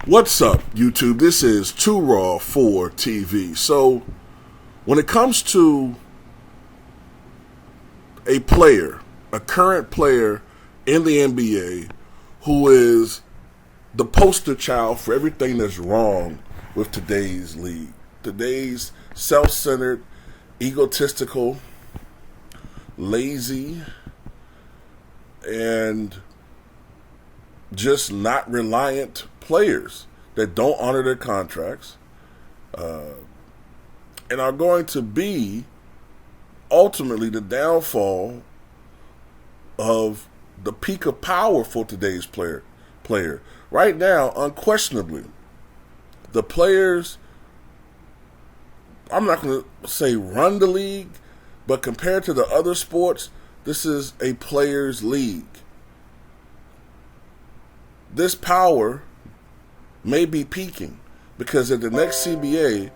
What's up, YouTube? This is Too Raw for TV. So, when it comes to a player, a current player in the NBA who is the poster child for everything that's wrong with today's league, today's self-centered, egotistical, lazy, and just not reliant players that don't honor their contracts and are going to be ultimately the downfall of the peak of power for today's player. Right now, unquestionably, the players, I'm not going to say run the league, but compared to the other sports, this is a players' league. This power may be peaking because at the next CBA,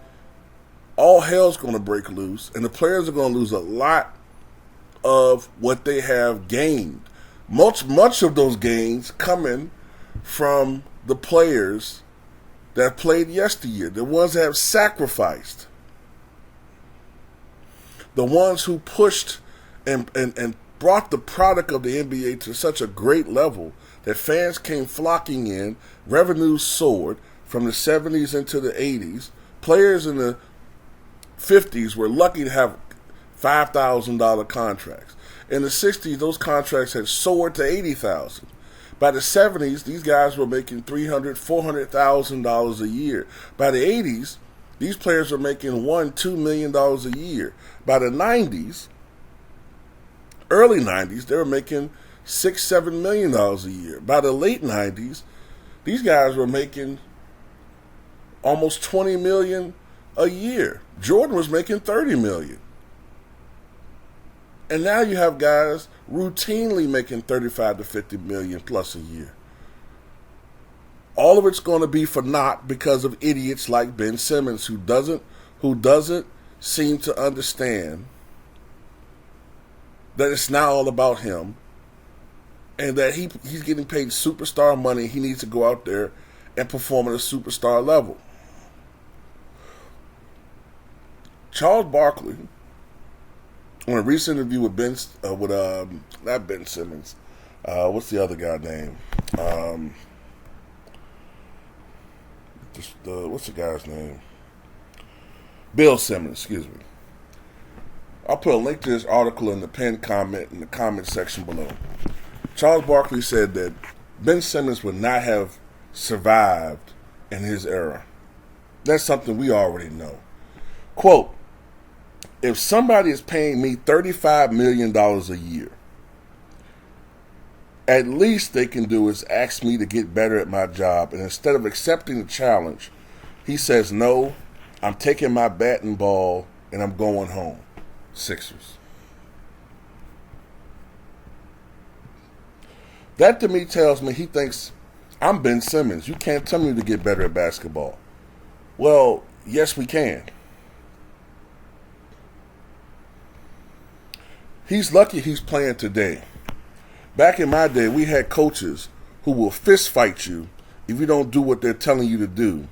all hell's going to break loose and the players are going to lose a lot of what they have gained. Much of those gains coming from the players that played yesteryear, the ones that have sacrificed, the ones who pushed and brought the product of the NBA to such a great level that fans came flocking in, revenues soared from the 70s into the 80s. Players in the 50s were lucky to have $5,000 contracts. In the 60s, those contracts had soared to $80,000. By the 70s, these guys were making $300,000, $400,000 a year. By the 80s, these players were making $1-2 million a year. By the 90s, early 90s, they were making $6-7 million a year. By the late 90s, these guys were making almost $20 million a year. Jordan was making $30 million. And now you have guys routinely making $35 to $50 million plus a year. All of it's going to be for naught because of idiots like Ben Simmons who doesn't seem to understand that it's not all about him and that he's getting paid superstar money. He needs to go out there and perform at a superstar level. Charles Barkley, on a recent interview with not Ben Simmons, what's the other guy's name? What's the guy's name? Bill Simmons, excuse me. I'll put a link to this article in the pinned comment in the comment section below. Charles Barkley said that Ben Simmons would not have survived in his era. That's something we already know. Quote, if somebody is paying me $35 million a year, at least they can do is ask me to get better at my job. And instead of accepting the challenge, he says, no, I'm taking my bat and ball and I'm going home. Sixers. That to me tells me he thinks I'm Ben Simmons. You can't tell me to get better at basketball. Well, yes, we can. He's lucky he's playing today. Back in my day, we had coaches who will fist fight you if you don't do what they're telling you to do.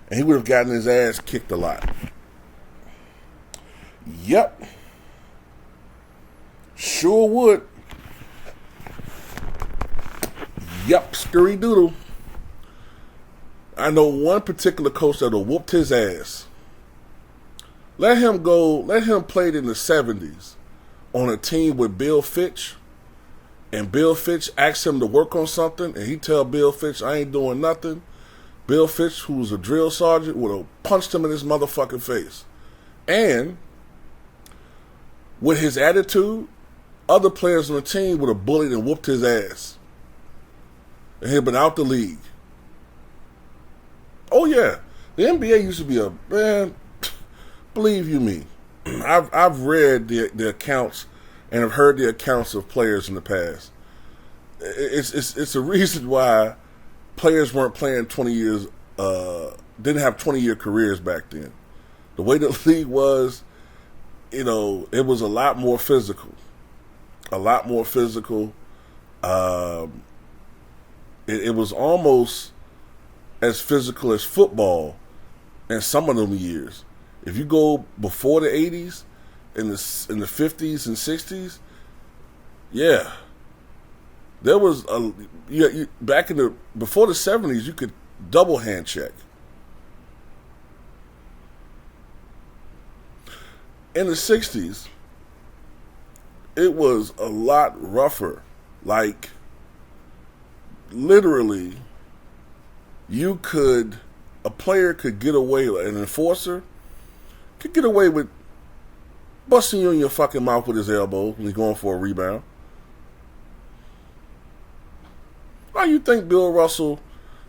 And he would have gotten his ass kicked a lot. Yep. Sure would. Yep, scurry doodle. I know one particular coach that'll whooped his ass. Let him play it in the 70s on a team with Bill Fitch, and Bill Fitch asked him to work on something, and he tell Bill Fitch, I ain't doing nothing. Bill Fitch, who was a drill sergeant, would have punched him in his motherfucking face. And with his attitude, other players on the team would have bullied and whooped his ass. And he'd been out the league. Oh yeah, the NBA used to be believe you me, I've read the accounts and have heard the accounts of players in the past. It's a reason why players weren't playing 20 years, didn't have 20-year careers back then. The way the league was, it was a lot more physical. It was almost as physical as football in some of them years. If you go before the 80s, in the 50s and 60s, yeah, there was back in the before the 70s, you could double hand check. In the 60s, it was a lot rougher. Like, literally, a player could get away, an enforcer could get away with busting you in your fucking mouth with his elbow when he's going for a rebound. Why you think Bill Russell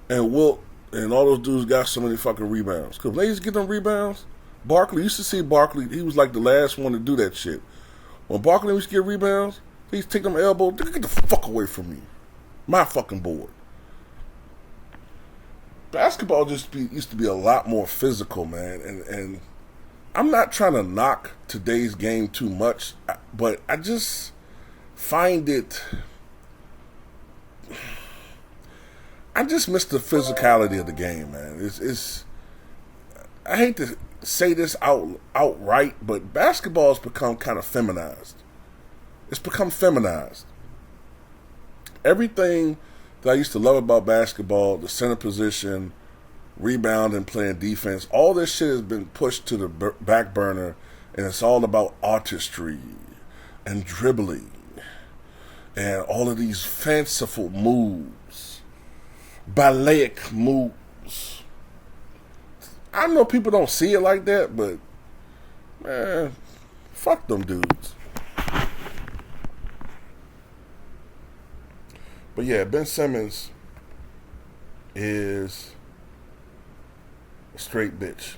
and Wilt and all those dudes got so many fucking rebounds? Because when they used to get them rebounds, Barkley, used to see Barkley, he was like the last one to do that shit. When Barkley used to get rebounds, he used to take them elbows, get the fuck away from me. My fucking board. Basketball used to be a lot more physical, man. And I'm not trying to knock today's game too much, but I just find it... I just miss the physicality of the game, man. It's I hate to say this outright, but basketball has become kind of feminized. It's become feminized. Everything that I used to love about basketball, the center position, rebounding, playing defense, all this shit has been pushed to the back burner, and it's all about artistry and dribbling and all of these fanciful moves, balletic moves. I know people don't see it like that, but man, fuck them dudes. But yeah, Ben Simmons is a straight bitch.